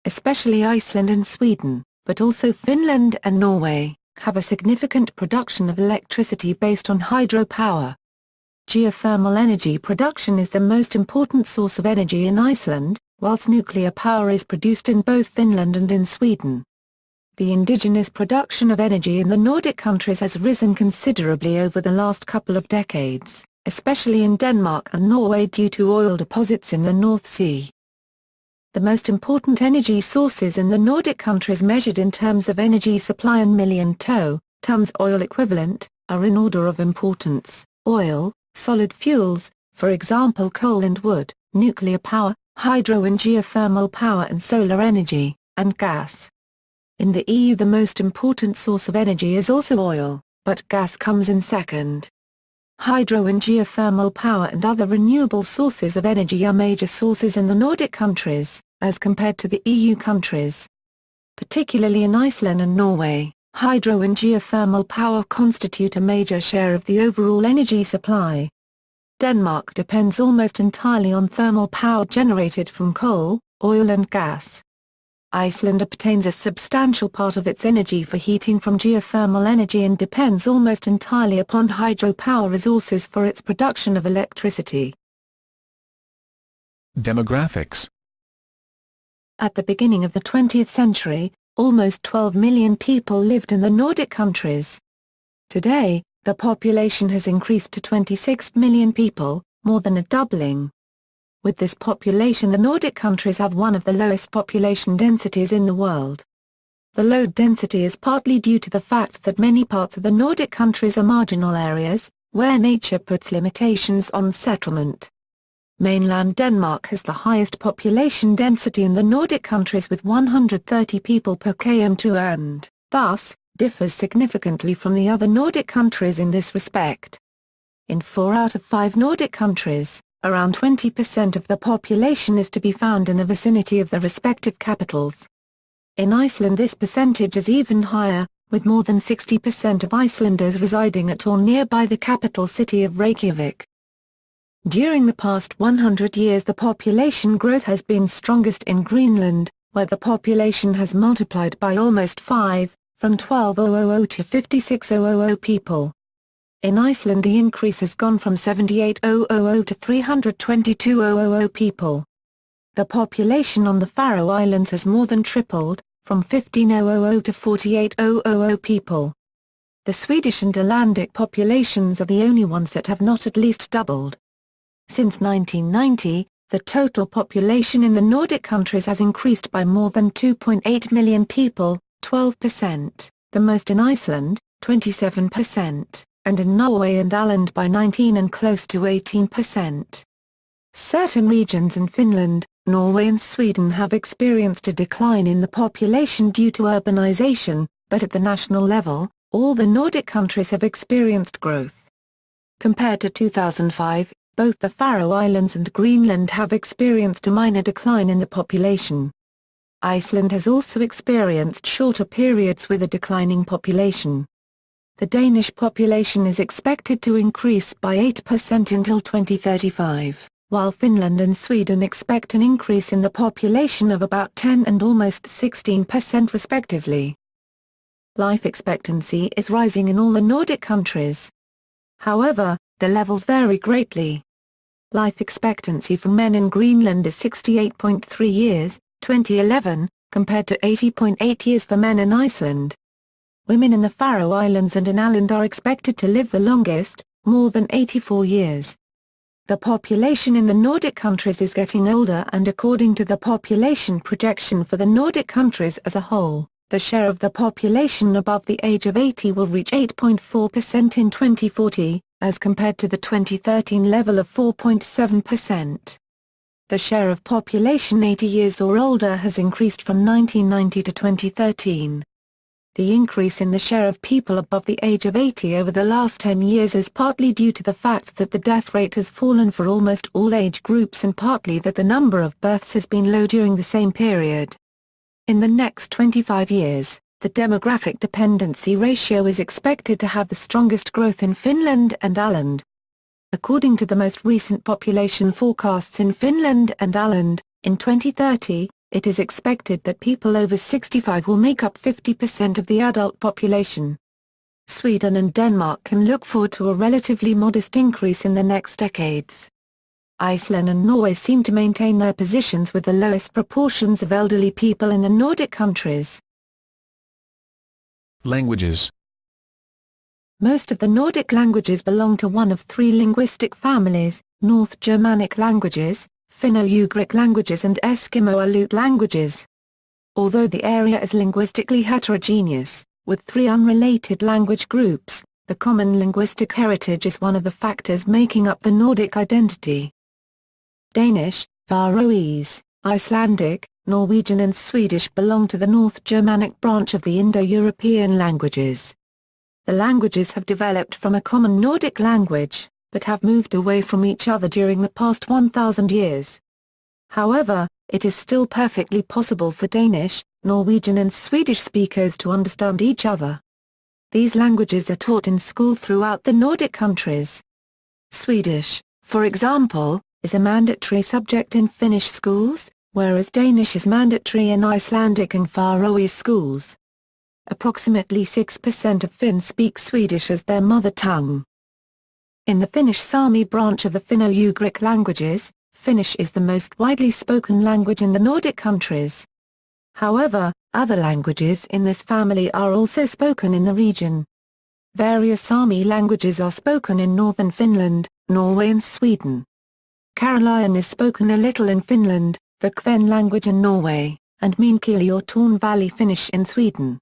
Especially Iceland and Sweden, but also Finland and Norway, have a significant production of electricity based on hydropower. Geothermal energy production is the most important source of energy in Iceland, whilst nuclear power is produced in both Finland and in Sweden. The indigenous production of energy in the Nordic countries has risen considerably over the last couple of decades, especially in Denmark and Norway due to oil deposits in the North Sea. The most important energy sources in the Nordic countries measured in terms of energy supply and million tons oil equivalent, are in order of importance: oil, solid fuels, for example coal and wood, nuclear power, hydro and geothermal power and solar energy, and gas. In the EU the most important source of energy is also oil, but gas comes in second. Hydro and geothermal power and other renewable sources of energy are major sources in the Nordic countries, as compared to the EU countries. Particularly in Iceland and Norway, hydro and geothermal power constitute a major share of the overall energy supply. Denmark depends almost entirely on thermal power generated from coal, oil and gas. Iceland obtains a substantial part of its energy for heating from geothermal energy and depends almost entirely upon hydropower resources for its production of electricity. Demographics. At the beginning of the 20th century, almost 12 million people lived in the Nordic countries. Today, the population has increased to 26 million people, more than a doubling. With this population, the Nordic countries have one of the lowest population densities in the world. The low density is partly due to the fact that many parts of the Nordic countries are marginal areas, where nature puts limitations on settlement. Mainland Denmark has the highest population density in the Nordic countries with 130 people per km2 and, thus, differs significantly from the other Nordic countries in this respect. In 4 out of 5 Nordic countries, around 20% of the population is to be found in the vicinity of the respective capitals. In Iceland this percentage is even higher, with more than 60% of Icelanders residing at or nearby the capital city of Reykjavik. During the past 100 years the population growth has been strongest in Greenland, where the population has multiplied by almost 5, from 12,000 to 56,000 people. In Iceland the increase has gone from 78,000 to 322,000 people. The population on the Faroe Islands has more than tripled, from 15,000 to 48,000 people. The Swedish and Icelandic populations are the only ones that have not at least doubled. Since 1990, the total population in the Nordic countries has increased by more than 2.8 million people, 12%, the most in Iceland, 27%. And in Norway and Iceland by 19 and close to 18%. Certain regions in Finland, Norway and Sweden have experienced a decline in the population due to urbanization, but at the national level, all the Nordic countries have experienced growth. Compared to 2005, both the Faroe Islands and Greenland have experienced a minor decline in the population. Iceland has also experienced shorter periods with a declining population. The Danish population is expected to increase by 8% until 2035, while Finland and Sweden expect an increase in the population of about 10 and almost 16% respectively. Life expectancy is rising in all the Nordic countries. However, the levels vary greatly. Life expectancy for men in Greenland is 68.3 years, 2011, compared to 80.8 years for men in Iceland. Women in the Faroe Islands and in Iceland are expected to live the longest, more than 84 years. The population in the Nordic countries is getting older and according to the population projection for the Nordic countries as a whole, the share of the population above the age of 80 will reach 8.4% in 2040, as compared to the 2013 level of 4.7%. The share of population 80 years or older has increased from 1990 to 2013. The increase in the share of people above the age of 80 over the last 10 years is partly due to the fact that the death rate has fallen for almost all age groups and partly that the number of births has been low during the same period. In the next 25 years, the demographic dependency ratio is expected to have the strongest growth in Finland and Iceland. According to the most recent population forecasts in Finland and Iceland, in 2030, it is expected that people over 65 will make up 50% of the adult population. Sweden and Denmark can look forward to a relatively modest increase in the next decades. Iceland and Norway seem to maintain their positions with the lowest proportions of elderly people in the Nordic countries. Languages. Most of the Nordic languages belong to one of 3 linguistic families: North Germanic languages, Finno-Ugric languages and Eskimo-Aleut languages. Although the area is linguistically heterogeneous, with 3 unrelated language groups, the common linguistic heritage is one of the factors making up the Nordic identity. Danish, Faroese, Icelandic, Norwegian and Swedish belong to the North Germanic branch of the Indo-European languages. The languages have developed from a common Nordic language, but have moved away from each other during the past 1,000 years. However, it is still perfectly possible for Danish, Norwegian and Swedish speakers to understand each other. These languages are taught in school throughout the Nordic countries. Swedish, for example, is a mandatory subject in Finnish schools, whereas Danish is mandatory in Icelandic and Faroese schools. Approximately 6% of Finns speak Swedish as their mother tongue. In the Finnish Sami branch of the Finno-Ugric languages, Finnish is the most widely spoken language in the Nordic countries. However, other languages in this family are also spoken in the region. Various Sami languages are spoken in northern Finland, Norway and Sweden. Karelian is spoken a little in Finland, the Kven language in Norway, and Meänkieli or Torn Valley Finnish in Sweden.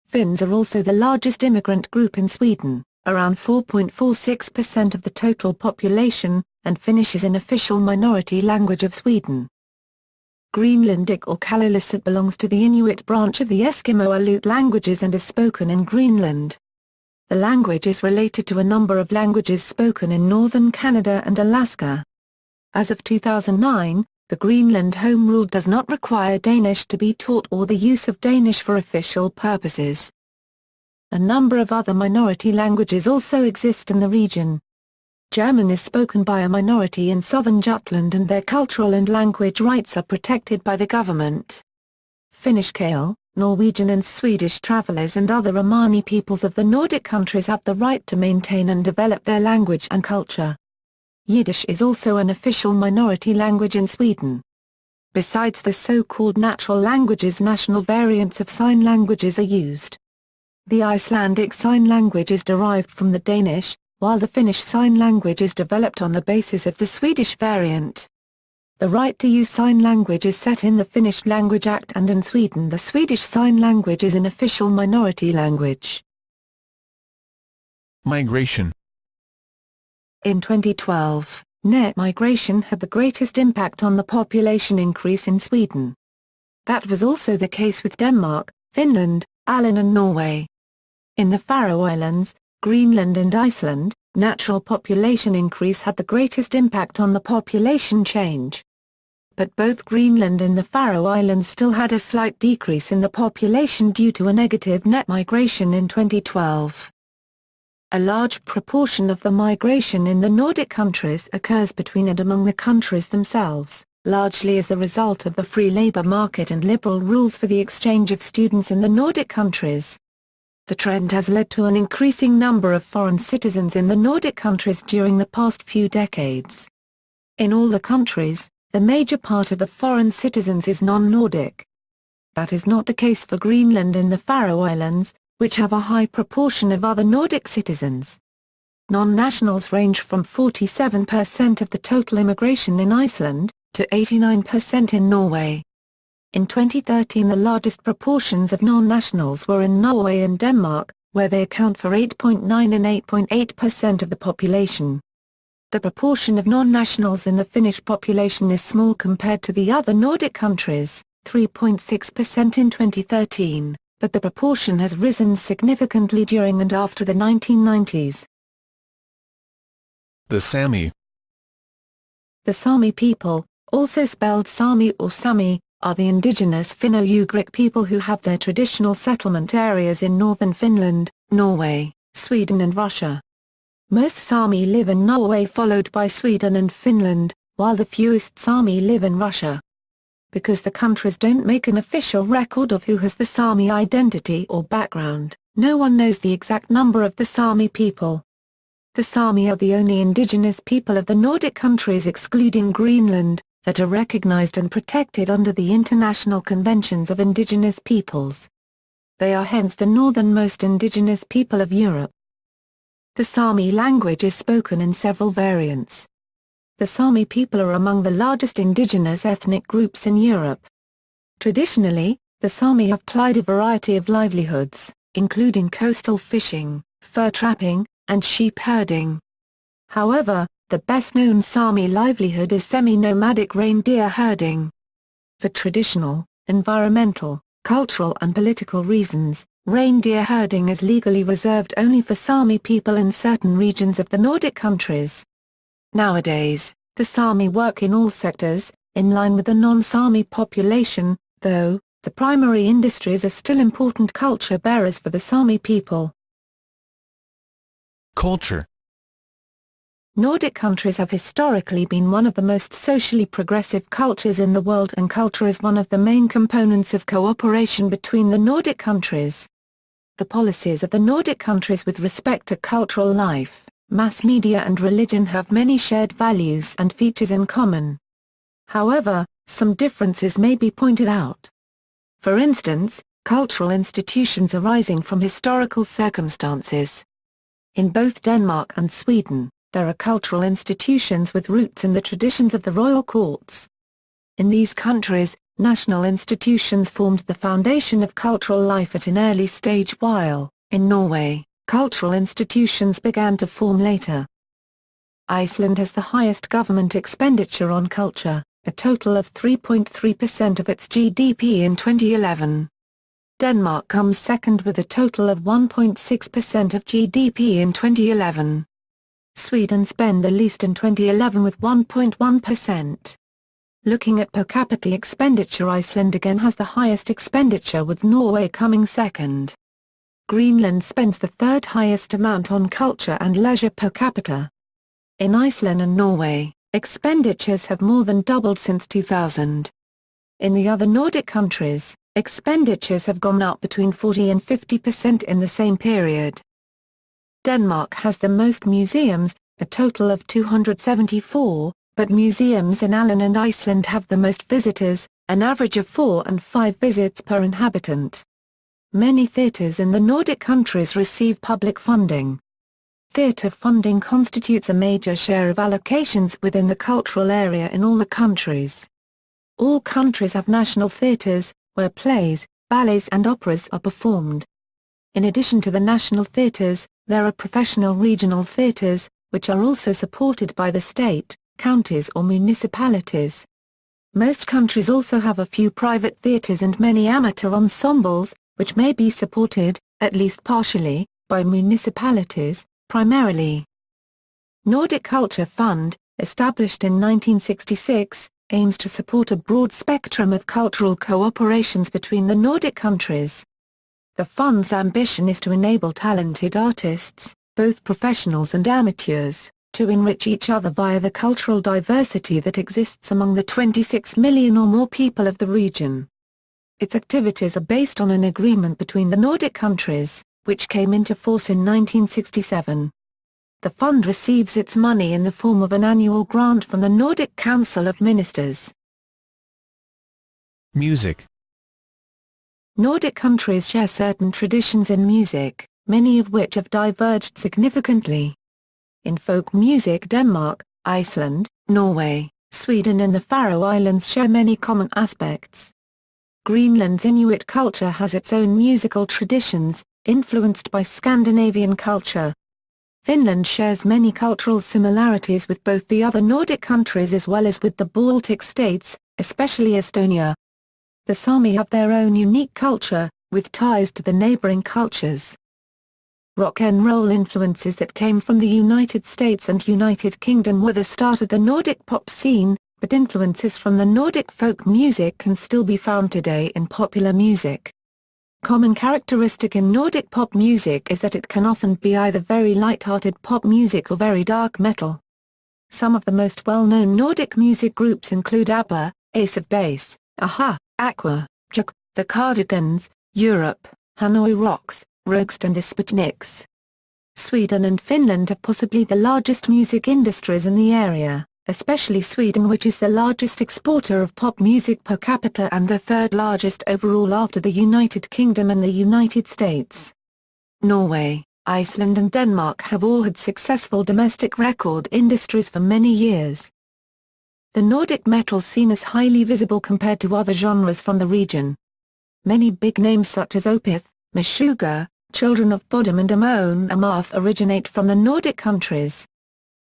Finns are also the largest immigrant group in Sweden, around 4.46% of the total population, and Finnish is an official minority language of Sweden. Greenlandic or Kalaallisut belongs to the Inuit branch of the Eskimo-Aleut languages and is spoken in Greenland. The language is related to a number of languages spoken in northern Canada and Alaska. As of 2009, the Greenland Home Rule does not require Danish to be taught or the use of Danish for official purposes. A number of other minority languages also exist in the region. German is spoken by a minority in southern Jutland and their cultural and language rights are protected by the government. Finnish Kale, Norwegian and Swedish travelers and other Romani peoples of the Nordic countries have the right to maintain and develop their language and culture. Yiddish is also an official minority language in Sweden. Besides the so-called natural languages, national variants of sign languages are used. The Icelandic Sign Language is derived from the Danish, while the Finnish Sign Language is developed on the basis of the Swedish variant. The right to use sign language is set in the Finnish Language Act, and in Sweden the Swedish Sign Language is an official minority language. Migration. In 2012, net migration had the greatest impact on the population increase in Sweden. That was also the case with Denmark, Finland, Iceland and Norway. In the Faroe Islands, Greenland and Iceland, natural population increase had the greatest impact on the population change. But both Greenland and the Faroe Islands still had a slight decrease in the population due to a negative net migration in 2012. A large proportion of the migration in the Nordic countries occurs between and among the countries themselves, largely as a result of the free labor market and liberal rules for the exchange of students in the Nordic countries. The trend has led to an increasing number of foreign citizens in the Nordic countries during the past few decades. In all the countries, the major part of the foreign citizens is non-Nordic. That is not the case for Greenland and the Faroe Islands, which have a high proportion of other Nordic citizens. Non-nationals range from 47% of the total immigration in Iceland, to 89% in Norway. In 2013 the largest proportions of non-nationals were in Norway and Denmark, where they account for 8.9 and 8.8% of the population. The proportion of non-nationals in the Finnish population is small compared to the other Nordic countries, 3.6% in 2013, but the proportion has risen significantly during and after the 1990s. The Sami. The Sami people, also spelled Sami or Sami, are the indigenous Finno-Ugric people who have their traditional settlement areas in northern Finland, Norway, Sweden and Russia. Most Sami live in Norway followed by Sweden and Finland, while the fewest Sami live in Russia. Because the countries don't make an official record of who has the Sami identity or background, no one knows the exact number of the Sami people. The Sami are the only indigenous people of the Nordic countries excluding Greenland, that are recognized and protected under the International Conventions of Indigenous Peoples. They are hence the northernmost indigenous people of Europe. The Sami language is spoken in several variants. The Sami people are among the largest indigenous ethnic groups in Europe. Traditionally, the Sami have plied a variety of livelihoods, including coastal fishing, fur trapping, and sheep herding. However, the best-known Sami livelihood is semi-nomadic reindeer herding. For traditional, environmental, cultural and political reasons, reindeer herding is legally reserved only for Sami people in certain regions of the Nordic countries. Nowadays, the Sami work in all sectors, in line with the non-Sami population, though, the primary industries are still important culture bearers for the Sami people. Culture. Nordic countries have historically been one of the most socially progressive cultures in the world, and culture is one of the main components of cooperation between the Nordic countries. The policies of the Nordic countries with respect to cultural life, mass media and religion have many shared values and features in common. However, some differences may be pointed out. For instance, cultural institutions arising from historical circumstances. In both Denmark and Sweden, there are cultural institutions with roots in the traditions of the royal courts. In these countries, national institutions formed the foundation of cultural life at an early stage, while, in Norway, cultural institutions began to form later. Iceland has the highest government expenditure on culture, a total of 3.3% of its GDP in 2011. Denmark comes second with a total of 1.6% of GDP in 2011. Sweden spent the least in 2011 with 1.1%. Looking at per capita expenditure, Iceland again has the highest expenditure, with Norway coming second. Greenland spends the third highest amount on culture and leisure per capita. In Iceland and Norway, expenditures have more than doubled since 2000. In the other Nordic countries, expenditures have gone up between 40 and 50% in the same period. Denmark has the most museums, a total of 274, but museums in Åland and Iceland have the most visitors, an average of 4 and 5 visits per inhabitant. Many theatres in the Nordic countries receive public funding. Theatre funding constitutes a major share of allocations within the cultural area in all the countries. All countries have national theatres, where plays, ballets and operas are performed. In addition to the national theatres, there are professional regional theatres, which are also supported by the state, counties or municipalities. Most countries also have a few private theatres and many amateur ensembles, which may be supported, at least partially, by municipalities, primarily. Nordic Culture Fund, established in 1966, aims to support a broad spectrum of cultural cooperations between the Nordic countries. The fund's ambition is to enable talented artists, both professionals and amateurs, to enrich each other via the cultural diversity that exists among the 26 million or more people of the region. Its activities are based on an agreement between the Nordic countries, which came into force in 1967. The fund receives its money in the form of an annual grant from the Nordic Council of Ministers. Music. Nordic countries share certain traditions in music, many of which have diverged significantly. In folk music, Denmark, Iceland, Norway, Sweden and the Faroe Islands share many common aspects. Greenland's Inuit culture has its own musical traditions, influenced by Scandinavian culture. Finland shares many cultural similarities with both the other Nordic countries as well as with the Baltic states, especially Estonia. The Sami have their own unique culture, with ties to the neighboring cultures. Rock and roll influences that came from the United States and United Kingdom were the start of the Nordic pop scene, but influences from the Nordic folk music can still be found today in popular music. Common characteristic in Nordic pop music is that it can often be either very light-hearted pop music or very dark metal. Some of the most well-known Nordic music groups include ABBA, Ace of Base, Aha, Aqua, Juk, The Cardigans, Europe, Hanoi Rocks, Rögst and the Sputniks. Sweden and Finland have possibly the largest music industries in the area, especially Sweden, which is the largest exporter of pop music per capita and the third largest overall after the United Kingdom and the United States. Norway, Iceland and Denmark have all had successful domestic record industries for many years. the Nordic metal scene is highly visible compared to other genres from the region. Many big names such as Opeth, Meshuggah, Children of Bodom and Amon Amarth originate from the Nordic countries.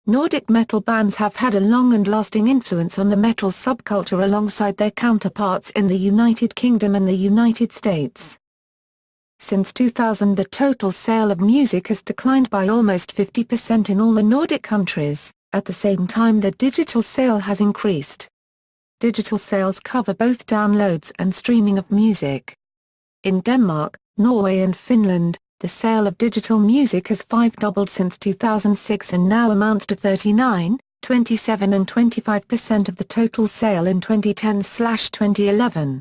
Nordic metal bands have had a long and lasting influence on the metal subculture alongside their counterparts in the United Kingdom and the United States. Since 2000, the total sale of music has declined by almost 50% in all the Nordic countries. At the same time, the digital sale has increased. Digital sales cover both downloads and streaming of music. In Denmark, Norway and Finland, the sale of digital music has doubled since 2006 and now amounts to 39, 27 and 25% of the total sale in 2010/2011.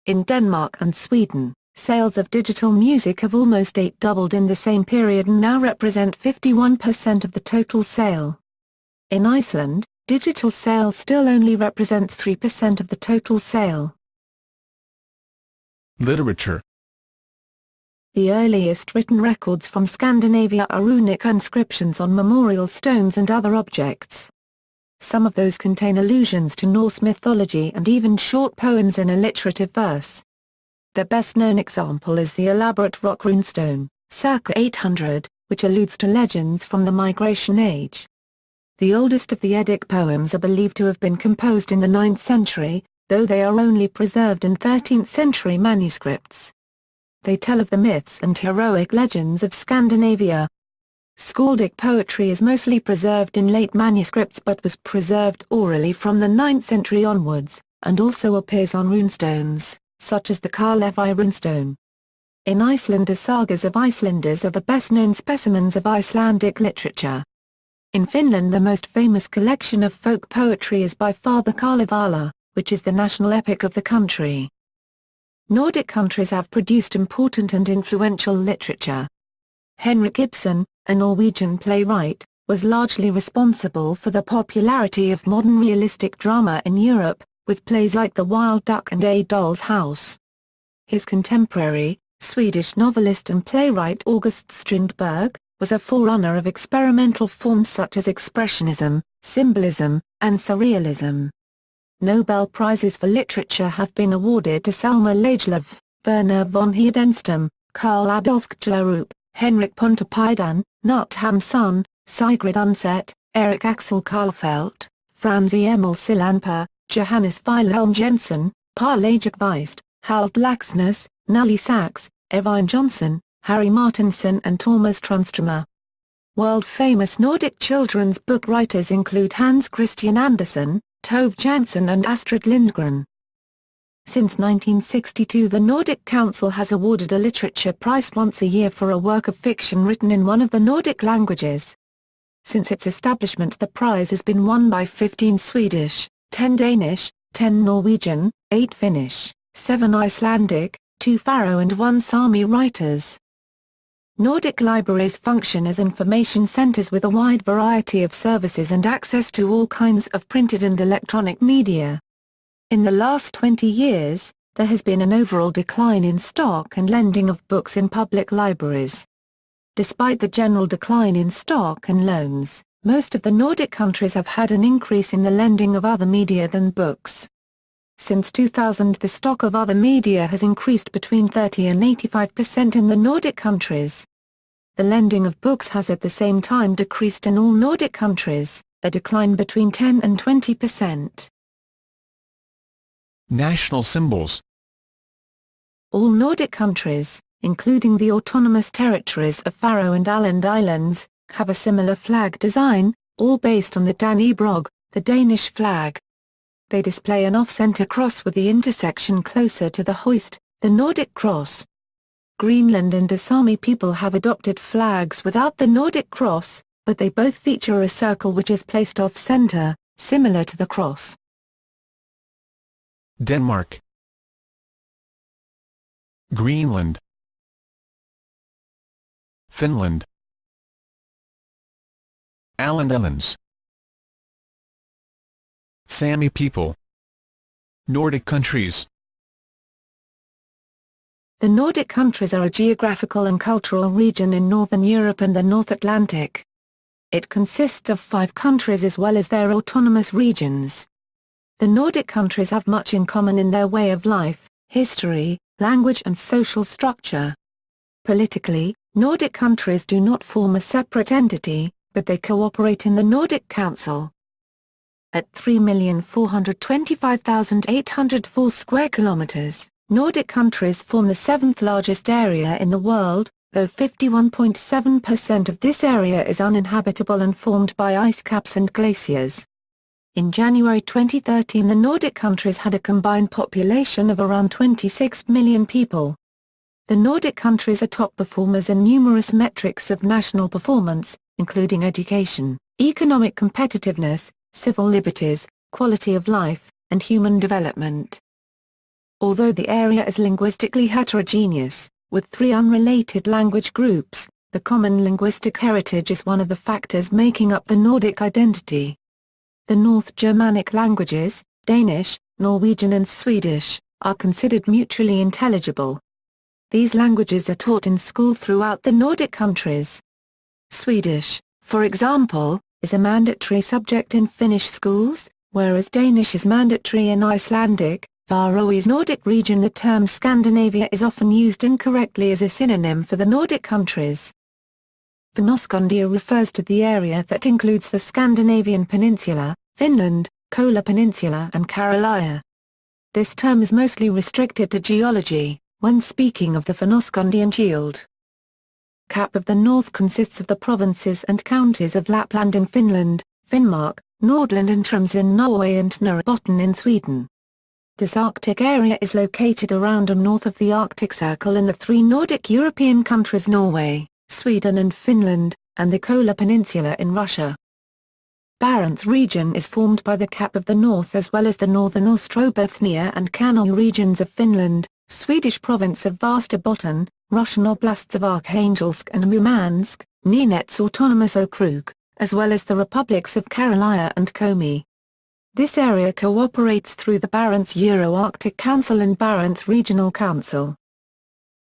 In Denmark and Sweden, sales of digital music have almost doubled in the same period and now represent 51% of the total sale. In Iceland, digital sales still only represents 3% of the total sale. Literature. The earliest written records from Scandinavia are runic inscriptions on memorial stones and other objects. Some of those contain allusions to Norse mythology and even short poems in alliterative verse. The best-known example is the elaborate rock runestone, circa 800, which alludes to legends from the Migration Age. The oldest of the Eddic poems are believed to have been composed in the 9th century, though they are only preserved in 13th-century manuscripts. They tell of the myths and heroic legends of Scandinavia. Skaldic poetry is mostly preserved in late manuscripts but was preserved orally from the 9th century onwards, and also appears on runestones, such as the Kalevi runestone. In Iceland, the sagas of Icelanders are the best-known specimens of Icelandic literature. In Finland, the most famous collection of folk poetry is by far the Kalevala, which is the national epic of the country. Nordic countries have produced important and influential literature. Henrik Ibsen, a Norwegian playwright, was largely responsible for the popularity of modern realistic drama in Europe, with plays like The Wild Duck and A Doll's House. His contemporary, Swedish novelist and playwright August Strindberg, was a forerunner of experimental forms such as expressionism, symbolism, and surrealism. Nobel Prizes for Literature have been awarded to Selma Lagerlöf, Werner von Heidenstam, Karl Adolf Kjærup, Henrik Pontoppidan, Knut Hamsun, Sigrid Undset, Erik Axel Karlfeldt, Franz Emil Sillanpää, Johannes Wilhelm Jensen, Paul Lagerkvist, Hald Laxness, Nelly Sachs, Evine Johnson, Harry Martinson and Thomas Tranströmer. World-famous Nordic children's book writers include Hans Christian Andersen, Tove Jansson and Astrid Lindgren. Since 1962, the Nordic Council has awarded a literature prize once a year for a work of fiction written in one of the Nordic languages. Since its establishment, the prize has been won by 15 Swedish, 10 Danish, 10 Norwegian, 8 Finnish, 7 Icelandic, 2 Faroe and 1 Sami writers. Nordic libraries function as information centers with a wide variety of services and access to all kinds of printed and electronic media. In the last 20 years, there has been an overall decline in stock and lending of books in public libraries. Despite the general decline in stock and loans, most of the Nordic countries have had an increase in the lending of other media than books. Since 2000, the stock of other media has increased between 30 and 85% in the Nordic countries. The lending of books has at the same time decreased in all Nordic countries, a decline between 10 and 20%. National symbols. All Nordic countries, including the autonomous territories of Faroe and Åland Islands, have a similar flag design, all based on the Dannebrog, the Danish flag. They display an off-center cross with the intersection closer to the hoist, the Nordic cross. Greenland and the Sami people have adopted flags without the Nordic cross, but they both feature a circle which is placed off-center, similar to the cross. Denmark. Greenland. Finland. Åland Islands. Sami people. Nordic countries. The Nordic countries are a geographical and cultural region in Northern Europe and the North Atlantic. It consists of 5 countries as well as their autonomous regions. The Nordic countries have much in common in their way of life, history, language and social structure. Politically, Nordic countries do not form a separate entity, but they cooperate in the Nordic Council. At 3,425,804 square kilometers, Nordic countries form the seventh largest area in the world, though 51.7% of this area is uninhabitable and formed by ice caps and glaciers. In January 2013, the Nordic countries had a combined population of around 26 million people. The Nordic countries are top performers in numerous metrics of national performance, including education, economic competitiveness, civil liberties, quality of life, and human development. Although the area is linguistically heterogeneous, with three unrelated language groups, the common linguistic heritage is one of the factors making up the Nordic identity. The North Germanic languages, Danish, Norwegian and Swedish, are considered mutually intelligible. These languages are taught in school throughout the Nordic countries. Swedish, for example, is a mandatory subject in Finnish schools, whereas Danish is mandatory in Icelandic. Faroese Nordic region. The term Scandinavia is often used incorrectly as a synonym for the Nordic countries. Fennoscandia refers to the area that includes the Scandinavian peninsula, Finland, Kola Peninsula and Karelia. This term is mostly restricted to geology, when speaking of the Fennoscandian shield. Cap of the North consists of the provinces and counties of Lapland in Finland, Finnmark, Nordland and Troms in Norway and Norrbotten in Sweden. This Arctic area is located around and north of the Arctic Circle in the three Nordic European countries Norway, Sweden and Finland, and the Kola Peninsula in Russia. Barents region is formed by the Cap of the North as well as the northern Ostrobothnia and Canal regions of Finland, Swedish province of Västerbotten, Russian oblasts of Arkhangelsk and Murmansk, Nenets Autonomous Okrug, as well as the republics of Karelia and Komi. This area cooperates through the Barents Euro-Arctic Council and Barents Regional Council.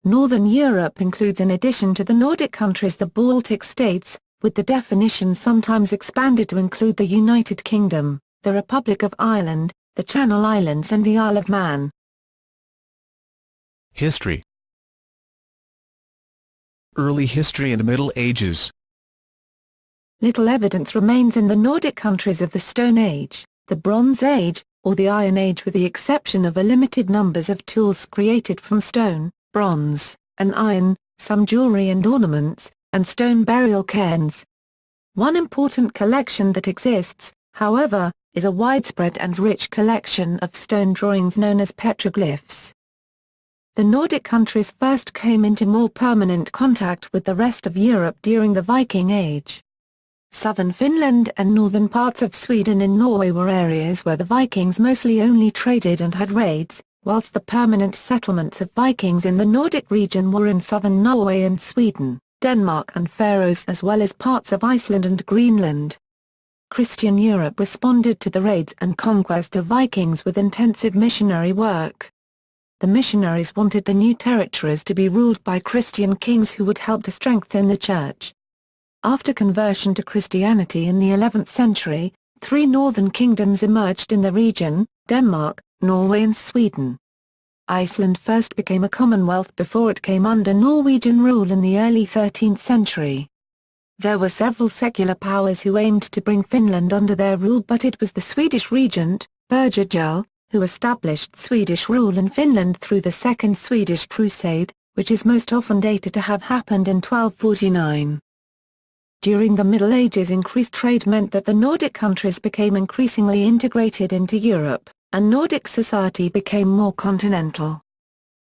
Northern Europe includes, in addition to the Nordic countries, the Baltic states, with the definition sometimes expanded to include the United Kingdom, the Republic of Ireland, the Channel Islands and the Isle of Man. History. Early history and Middle Ages. Little evidence remains in the Nordic countries of the Stone Age, the Bronze Age, or the Iron Age, with the exception of a limited numbers of tools created from stone, bronze, and iron, some jewelry and ornaments, and stone burial cairns. One important collection that exists, however, is a widespread and rich collection of stone drawings known as petroglyphs. The Nordic countries first came into more permanent contact with the rest of Europe during the Viking Age. Southern Finland and northern parts of Sweden and Norway were areas where the Vikings mostly only traded and had raids, whilst the permanent settlements of Vikings in the Nordic region were in southern Norway and Sweden, Denmark and Faroes as well as parts of Iceland and Greenland. Christian Europe responded to the raids and conquest of Vikings with intensive missionary work. The missionaries wanted the new territories to be ruled by Christian kings who would help to strengthen the church. After conversion to Christianity in the 11th century, three northern kingdoms emerged in the region: Denmark, Norway and Sweden. Iceland first became a commonwealth before it came under Norwegian rule in the early 13th century. There were several secular powers who aimed to bring Finland under their rule, but it was the Swedish regent, Birger Jarl, who established Swedish rule in Finland through the Second Swedish Crusade, which is most often dated to have happened in 1249. During the Middle Ages, increased trade meant that the Nordic countries became increasingly integrated into Europe, and Nordic society became more continental.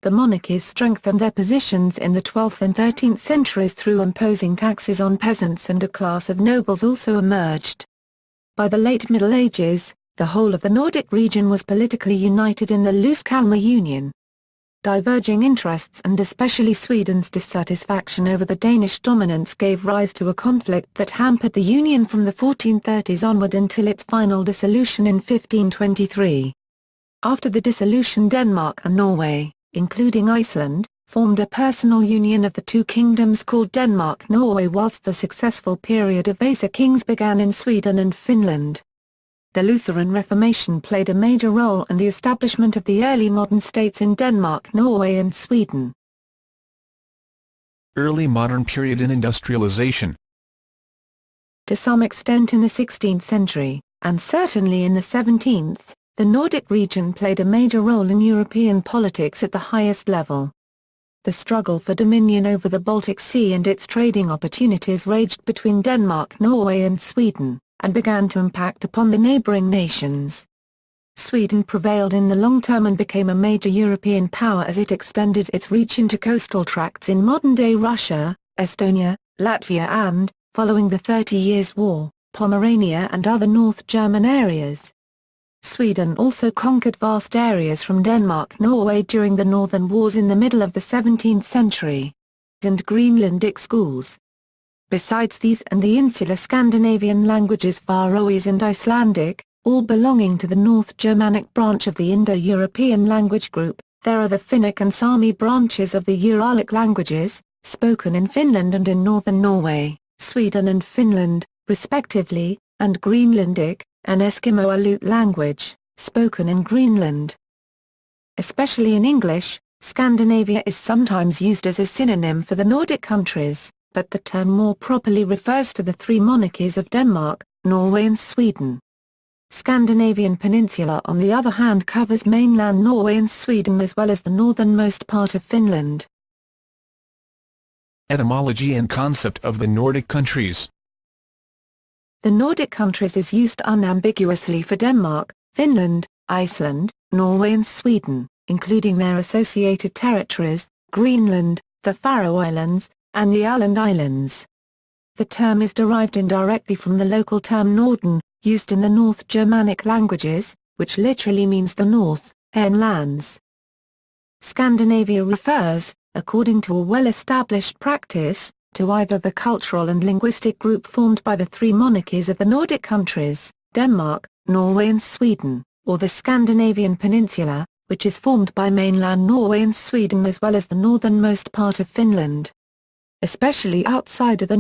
The monarchies strengthened their positions in the 12th and 13th centuries through imposing taxes on peasants, and a class of nobles also emerged. By the late Middle Ages, the whole of the Nordic region was politically united in the loose Kalmar Union. Diverging interests and especially Sweden's dissatisfaction over the Danish dominance gave rise to a conflict that hampered the union from the 1430s onward until its final dissolution in 1523. After the dissolution, Denmark and Norway, including Iceland, formed a personal union of the two kingdoms called Denmark-Norway, whilst the successful period of Vasa kings began in Sweden and Finland. The Lutheran Reformation played a major role in the establishment of the early modern states in Denmark, Norway and Sweden. Early modern period in industrialization. To some extent in the 16th century, and certainly in the 17th, the Nordic region played a major role in European politics at the highest level. The struggle for dominion over the Baltic Sea and its trading opportunities raged between Denmark, Norway and Sweden, and began to impact upon the neighboring nations. Sweden prevailed in the long term and became a major European power as it extended its reach into coastal tracts in modern-day Russia, Estonia, Latvia and, following the 30 Years' War, Pomerania and other North German areas. Sweden also conquered vast areas from Denmark-Norway during the Northern Wars in the middle of the 17th century. And Greenlandic schools. Besides these and the insular Scandinavian languages Faroese and Icelandic, all belonging to the North Germanic branch of the Indo-European language group, there are the Finnic and Sami branches of the Uralic languages, spoken in Finland and in northern Norway, Sweden and Finland, respectively, and Greenlandic, an Eskimo-Aleut language, spoken in Greenland. Especially in English, Scandinavia is sometimes used as a synonym for the Nordic countries, but the term more properly refers to the three monarchies of Denmark, Norway and Sweden. Scandinavian Peninsula on the other hand covers mainland Norway and Sweden as well as the northernmost part of Finland. Etymology and concept of the Nordic countries. The Nordic countries is used unambiguously for Denmark, Finland, Iceland, Norway and Sweden, including their associated territories, Greenland, the Faroe Islands, and the Åland Islands. The term is derived indirectly from the local term Norden, used in the North Germanic languages, which literally means the north, lands. Scandinavia refers, according to a well-established practice, to either the cultural and linguistic group formed by the three monarchies of the Nordic countries, Denmark, Norway and Sweden, or the Scandinavian Peninsula, which is formed by mainland Norway and Sweden as well as the northernmost part of Finland. Especially outside of the